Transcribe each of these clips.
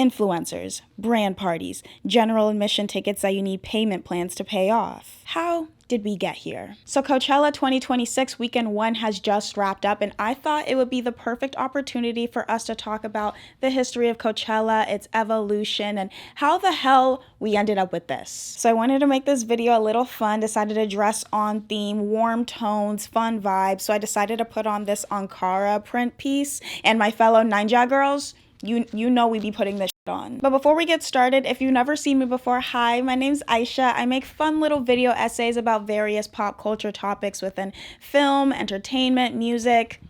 influencers, brand parties, general admission tickets that you need payment plans to pay off. How did we get here? So Coachella 2026 weekend 1 has just wrapped up, and I thought it would be the perfect opportunity for us to talk about the history of Coachella, its evolution, and how the hell we ended up with this. So I wanted to make this video a little fun, decided to dress on theme, warm tones, fun vibes, so I decided to put on this Ankara print piece, and my fellow Ninja girls, you know we be putting this shit on. But before we get started, if you've never seen me before, hi, my name's Aishah. I make fun little video essays about various pop culture topics within film, entertainment, music.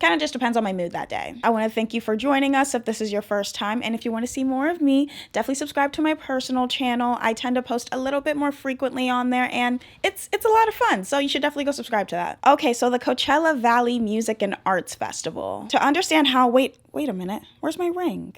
Kind of just depends on my mood that day. I want to thank you for joining us if this is your first time, and if you want to see more of me, definitely subscribe to my personal channel. I tend to post a little bit more frequently on there, and it's a lot of fun, so you should definitely go subscribe to that. Okay, so the Coachella Valley Music and Arts Festival. To understand how, wait a minute, where's my ring?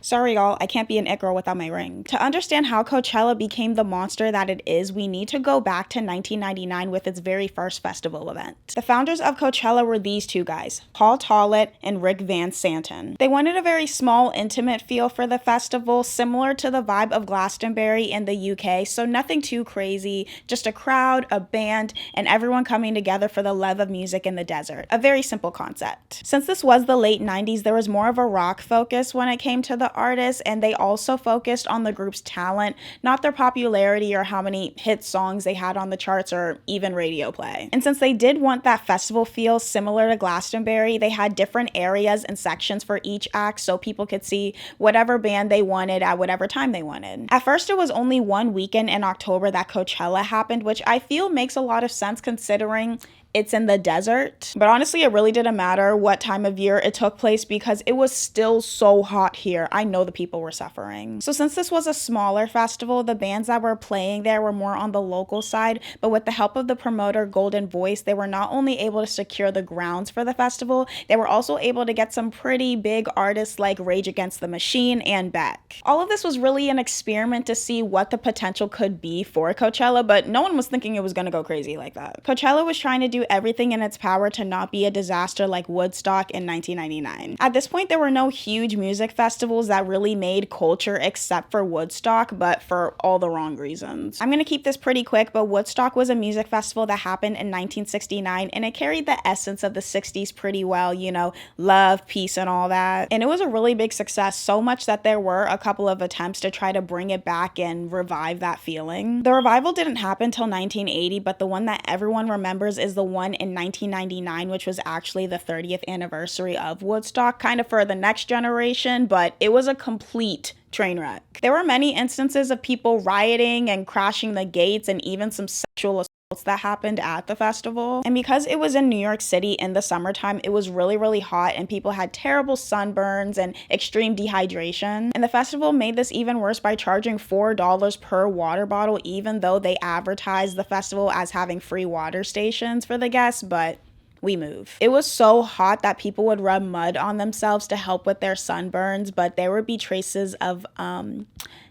Sorry, y'all, I can't be an it girl without my ring. To understand how Coachella became the monster that it is, we need to go back to 1999 with its very first festival event. The founders of Coachella were these two guys, Paul Tollett and Rick Van Santen. They wanted a very small, intimate feel for the festival, similar to the vibe of Glastonbury in the UK, so nothing too crazy, just a crowd, a band, and everyone coming together for the love of music in the desert. A very simple concept. Since this was the late 90s, there was more of a rock focus when it came to the artists, and they also focused on the group's talent, not their popularity or how many hit songs they had on the charts or even radio play. And since they did want that festival feel similar to Glastonbury, they had different areas and sections for each act so people could see whatever band they wanted at whatever time they wanted. At first, it was only one weekend in October that Coachella happened, which I feel makes a lot of sense considering it's in the desert. But honestly, it really didn't matter what time of year it took place because it was still so hot here. I know the people were suffering. So since this was a smaller festival, the bands that were playing there were more on the local side, but with the help of the promoter Golden Voice, they were not only able to secure the grounds for the festival, they were also able to get some pretty big artists like Rage Against the Machine and Beck. All of this was really an experiment to see what the potential could be for Coachella, but no one was thinking it was gonna go crazy like that. Coachella was trying to do everything in its power to not be a disaster like Woodstock in 1999. At this point, there were no huge music festivals that really made culture except for Woodstock, but for all the wrong reasons. I'm gonna keep this pretty quick, but Woodstock was a music festival that happened in 1969, and it carried the essence of the 60s pretty well, you know, love, peace, and all that. And it was a really big success, so much that there were a couple of attempts to try to bring it back and revive that feeling. The revival didn't happen till 1980, but the one that everyone remembers is the one in 1999, which was actually the 30th anniversary of Woodstock, kind of for the next generation, but it was a complete train wreck. There were many instances of people rioting and crashing the gates, and even some sexual assaults that happened at the festival. And because it was in New York City in the summertime, it was really hot, and people had terrible sunburns and extreme dehydration. And the festival made this even worse by charging $4 per water bottle, even though they advertised the festival as having free water stations for the guests, but we move. It was so hot that people would rub mud on themselves to help with their sunburns, but there would be traces of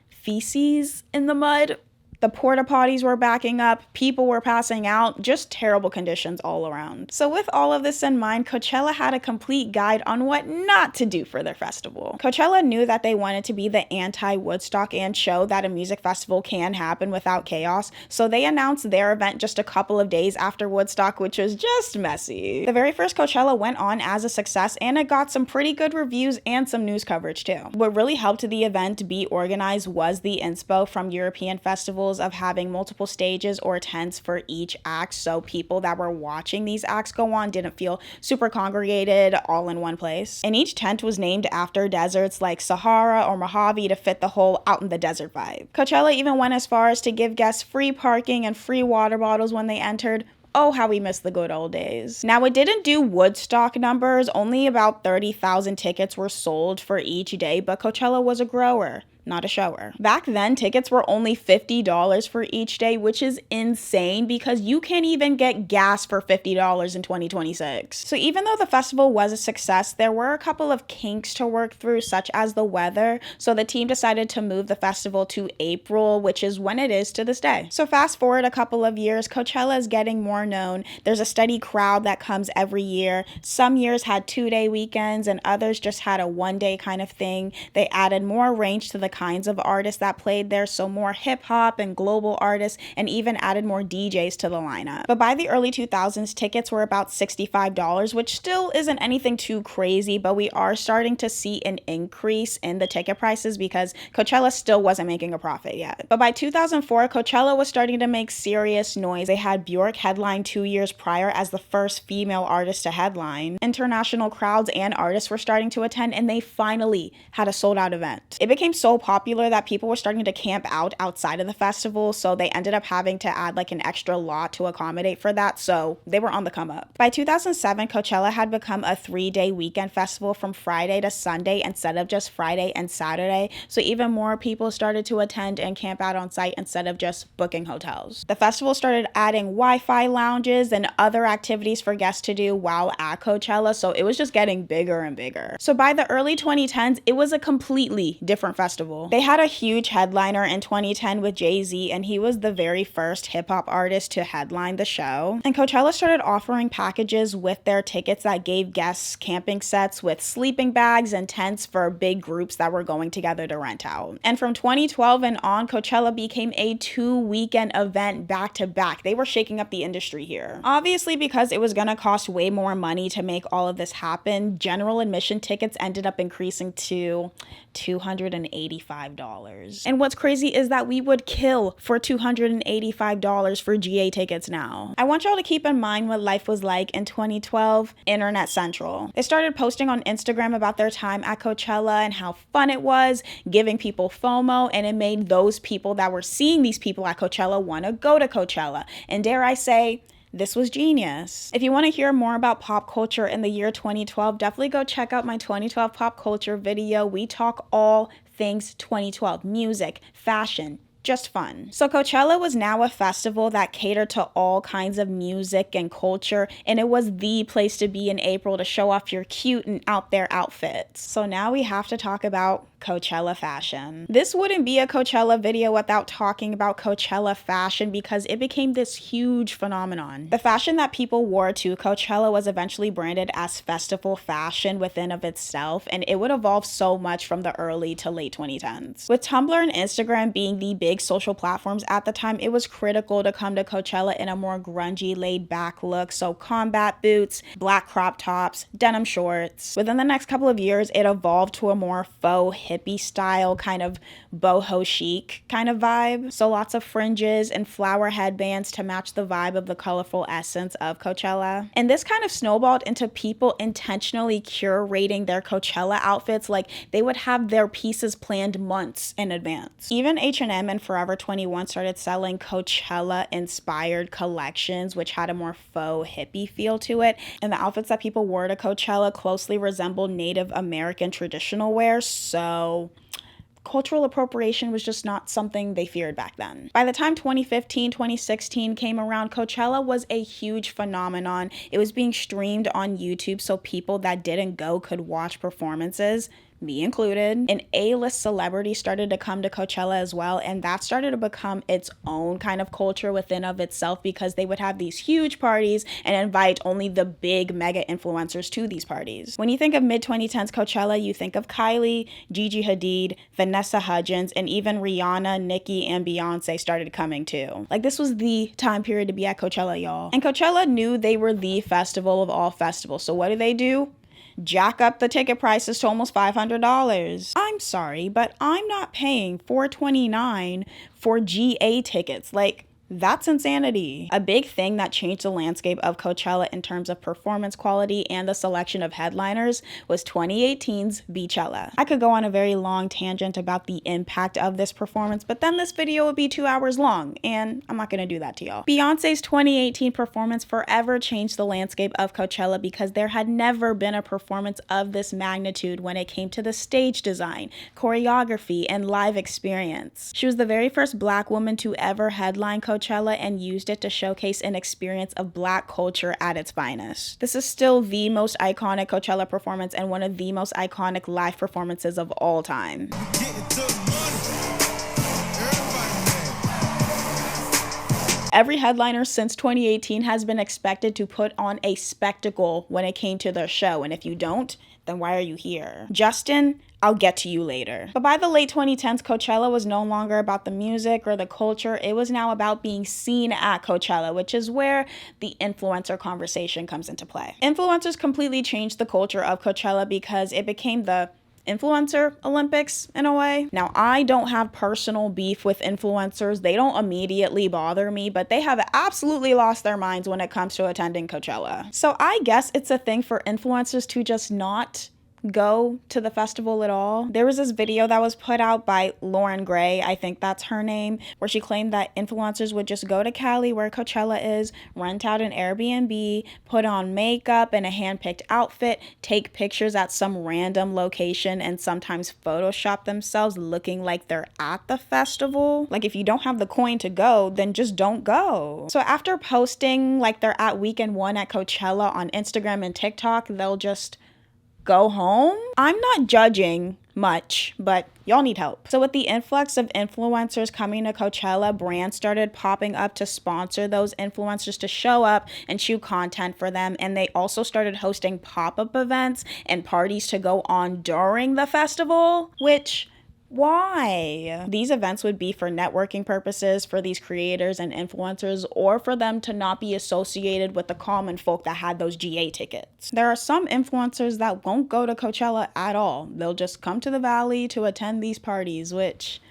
feces in the mud. The porta potties were backing up, people were passing out, just terrible conditions all around. So with all of this in mind, Coachella had a complete guide on what not to do for their festival. Coachella knew that they wanted to be the anti-Woodstock and show that a music festival can happen without chaos, so they announced their event just a couple of days after Woodstock, which was just messy. The very first Coachella went on as a success, and it got some pretty good reviews and some news coverage too. What really helped the event be organized was the inspo from European festivals of having multiple stages or tents for each act, so people that were watching these acts go on didn't feel super congregated all in one place. And each tent was named after deserts like Sahara or Mojave to fit the whole out in the desert vibe. Coachella even went as far as to give guests free parking and free water bottles when they entered. Oh, how we miss the good old days. Now, it didn't do Woodstock numbers. Only about 30,000 tickets were sold for each day, but Coachella was a grower, not a shower. Back then, tickets were only $50 for each day, which is insane because you can't even get gas for $50 in 2026. So even though the festival was a success, there were a couple of kinks to work through, such as the weather. So the team decided to move the festival to April, which is when it is to this day. So fast forward a couple of years, Coachella is getting more known. There's a steady crowd that comes every year. Some years had 2-day weekends and others just had a 1-day kind of thing. They added more range to the kinds of artists that played there, so more hip hop and global artists, and even added more DJs to the lineup. But by the early 2000s, tickets were about $65, which still isn't anything too crazy, but we are starting to see an increase in the ticket prices because Coachella still wasn't making a profit yet. But by 2004, Coachella was starting to make serious noise. They had Bjork headline 2 years prior as the first female artist to headline. International crowds and artists were starting to attend, and they finally had a sold-out event. It became so popular that people were starting to camp out outside of the festival, so they ended up having to add like an extra lot to accommodate for that, so they were on the come up. By 2007, Coachella had become a 3-day weekend festival from Friday to Sunday instead of just Friday and Saturday, so even more people started to attend and camp out on site instead of just booking hotels. The festival started adding Wi-Fi lounges and other activities for guests to do while at Coachella, so it was just getting bigger and bigger. So by the early 2010s, it was a completely different festival. They had a huge headliner in 2010 with Jay-Z, and he was the very first hip-hop artist to headline the show. And Coachella started offering packages with their tickets that gave guests camping sets with sleeping bags and tents for big groups that were going together to rent out. And from 2012 and on, Coachella became a 2-weekend event back-to-back. They were shaking up the industry here. Obviously, because it was gonna cost way more money to make all of this happen, general admission tickets ended up increasing to $285. And what's crazy is that we would kill for $285 for GA tickets now. I want y'all to keep in mind what life was like in 2012, Internet Central. They started posting on Instagram about their time at Coachella and how fun it was, giving people FOMO, and it made those people that were seeing these people at Coachella want to go to Coachella. And dare I say, this was genius. If you want to hear more about pop culture in the year 2012, definitely go check out my 2012 pop culture video. We talk all things 2012, music, fashion, just fun. So Coachella was now a festival that catered to all kinds of music and culture, and it was the place to be in April to show off your cute and out there outfits. So now we have to talk about Coachella fashion. This wouldn't be a Coachella video without talking about Coachella fashion because it became this huge phenomenon. The fashion that people wore to Coachella was eventually branded as festival fashion within of itself, and it would evolve so much from the early to late 2010s. With Tumblr and Instagram being the big social platforms at the time, it was critical to come to Coachella in a more grungy, laid-back look, so combat boots, black crop tops, denim shorts. Within the next couple of years, it evolved to a more faux hippie style, kind of boho chic kind of vibe. So lots of fringes and flower headbands to match the vibe of the colorful essence of Coachella. And this kind of snowballed into people intentionally curating their Coachella outfits, like they would have their pieces planned months in advance. Even H&M and Forever 21 started selling Coachella-inspired collections, which had a more faux hippie feel to it. And the outfits that people wore to Coachella closely resembled Native American traditional wear, so cultural appropriation was just not something they feared back then. By the time 2015, 2016 came around, Coachella was a huge phenomenon. It was being streamed on YouTube, so people that didn't go could watch performances, me included. An A-list celebrity started to come to Coachella as well, and that started to become its own kind of culture within of itself because they would have these huge parties and invite only the big mega influencers to these parties. When you think of mid-2010s Coachella, you think of Kylie, Gigi Hadid, Vanessa Hudgens, and even Rihanna, Nicki, and Beyonce started coming too. Like, this was the time period to be at Coachella, y'all. And Coachella knew they were the festival of all festivals, so what do? Jack up the ticket prices to almost $500. I'm sorry, but I'm not paying $429 for GA tickets. Like, That's insanity. A big thing that changed the landscape of Coachella in terms of performance quality and the selection of headliners was 2018's Beychella. I could go on a very long tangent about the impact of this performance, but then this video would be 2 hours long, and I'm not gonna do that to y'all. Beyonce's 2018 performance forever changed the landscape of Coachella because there had never been a performance of this magnitude when it came to the stage design, choreography, and live experience. She was the very first Black woman to ever headline Coachella and used it to showcase an experience of Black culture at its finest. This is still the most iconic Coachella performance and one of the most iconic live performances of all time. Every headliner since 2018 has been expected to put on a spectacle when it came to their show, and if you don't, then why are you here? Justin, I'll get to you later. But by the late 2010s, Coachella was no longer about the music or the culture. It was now about being seen at Coachella, which is where the influencer conversation comes into play. Influencers completely changed the culture of Coachella because it became the influencer Olympics in a way. Now, I don't have personal beef with influencers. They don't immediately bother me, but they have absolutely lost their minds when it comes to attending Coachella. So I guess it's a thing for influencers to just not go to the festival at all. There was this video that was put out by Lauren Gray, I think that's her name, where she claimed that influencers would just go to Cali, where Coachella is, rent out an Airbnb, put on makeup and a hand-picked outfit, take pictures at some random location, and sometimes Photoshop themselves looking like they're at the festival. Like, if you don't have the coin to go, then just don't go. So after posting like they're at weekend one at Coachella on Instagram and TikTok, they'll just go home? I'm not judging much, but y'all need help. So with the influx of influencers coming to Coachella, brands started popping up to sponsor those influencers to show up and shoot content for them. And they also started hosting pop-up events and parties to go on during the festival, which, why? These events would be for networking purposes for these creators and influencers, or for them to not be associated with the common folk that had those GA tickets. There are some influencers that won't go to Coachella at all. They'll just come to the Valley to attend these parties, which,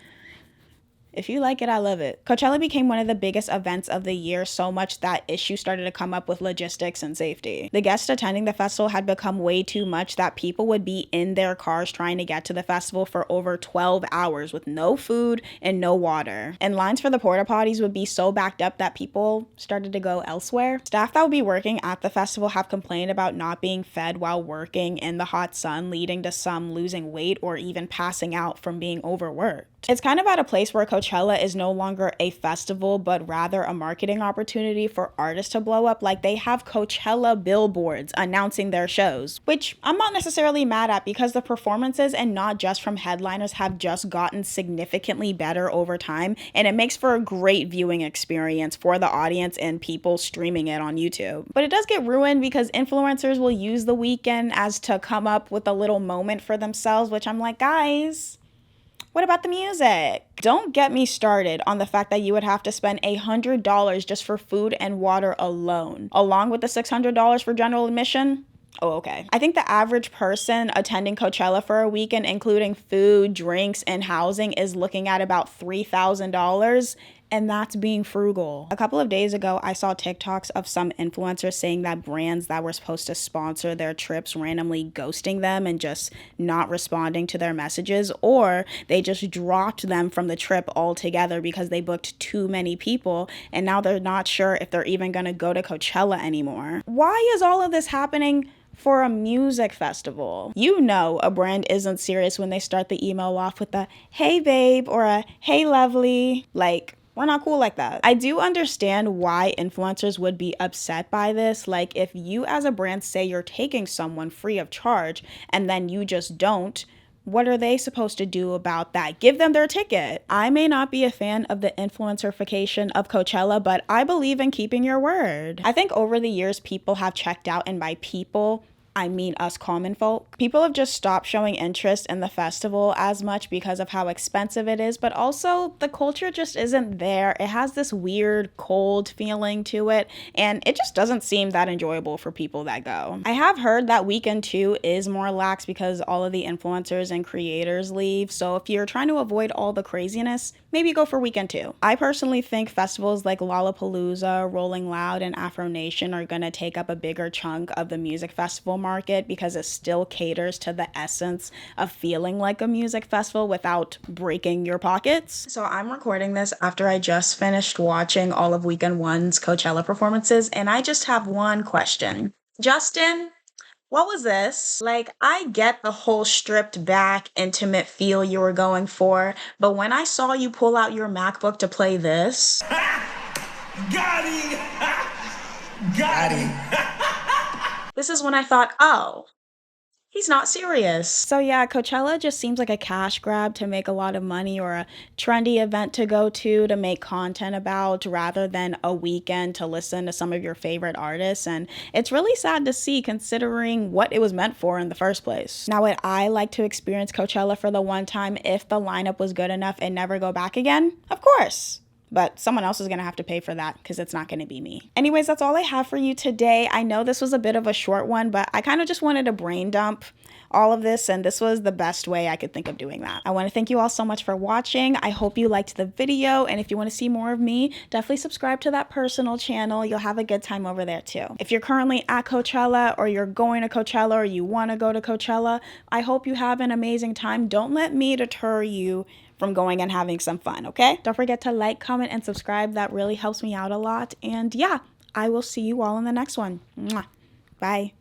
if you like it, I love it. Coachella became one of the biggest events of the year, so much that issues started to come up with logistics and safety. The guests attending the festival had become way too much that people would be in their cars trying to get to the festival for over 12 hours with no food and no water. And lines for the porta potties would be so backed up that people started to go elsewhere. Staff that would be working at the festival have complained about not being fed while working in the hot sun, leading to some losing weight or even passing out from being overworked. It's kind of at a place where Coachella is no longer a festival, but rather a marketing opportunity for artists to blow up. Like, they have Coachella billboards announcing their shows, which I'm not necessarily mad at because the performances, and not just from headliners, have just gotten significantly better over time, and it makes for a great viewing experience for the audience and people streaming it on YouTube. But it does get ruined because influencers will use the weekend as to come up with a little moment for themselves, which I'm like, guys, what about the music? Don't get me started on the fact that you would have to spend $100 just for food and water alone, along with the $600 for general admission. Oh, okay. I think the average person attending Coachella for a weekend, including food, drinks, and housing, is looking at about $3,000. And that's being frugal. A couple of days ago, I saw TikToks of some influencers saying that brands that were supposed to sponsor their trips randomly ghosting them and just not responding to their messages, or they just dropped them from the trip altogether because they booked too many people and now they're not sure if they're even gonna go to Coachella anymore. Why is all of this happening for a music festival? You know a brand isn't serious when they start the email off with a "hey babe" or a "hey lovely." Like, we're not cool like that. I do understand why influencers would be upset by this. Like, if you as a brand say you're taking someone free of charge and then you just don't, what are they supposed to do about that? Give them their ticket. I may not be a fan of the influencerification of Coachella, but I believe in keeping your word. I think over the years, people have checked out, and by people, I mean us common folk. People have just stopped showing interest in the festival as much because of how expensive it is, but also the culture just isn't there. It has this weird cold feeling to it, and it just doesn't seem that enjoyable for people that go. I have heard that weekend 2 is more lax because all of the influencers and creators leave, so if you're trying to avoid all the craziness, maybe go for weekend 2. I personally think festivals like Lollapalooza, Rolling Loud, and Afro Nation are gonna take up a bigger chunk of the music festival market because it still caters to the essence of feeling like a music festival without breaking your pockets. So I'm recording this after I just finished watching all of weekend 1's Coachella performances, and I just have one question. Justin, what was this? Like, I get the whole stripped back, intimate feel you were going for, but when I saw you pull out your MacBook to play this, Got him! Got him! this is when I thought, oh, he's not serious. So yeah, Coachella just seems like a cash grab to make a lot of money, or a trendy event to go to make content about, rather than a weekend to listen to some of your favorite artists. And it's really sad to see, considering what it was meant for in the first place. Now, would I like to experience Coachella for the one time if the lineup was good enough and never go back again? Of course. But someone else is going to have to pay for that because it's not going to be me. Anyways, that's all I have for you today. I know this was a bit of a short one, but I kind of just wanted to brain dump all of this, and this was the best way I could think of doing that. I want to thank you all so much for watching. I hope you liked the video, and if you want to see more of me, definitely subscribe to that personal channel. You'll have a good time over there too. If you're currently at Coachella, or you're going to Coachella, or you want to go to Coachella, I hope you have an amazing time. Don't let me deter you from going and having some fun, okay? Don't forget to like, comment, and subscribe. That really helps me out a lot. And yeah, I will see you all in the next one. Mwah. Bye.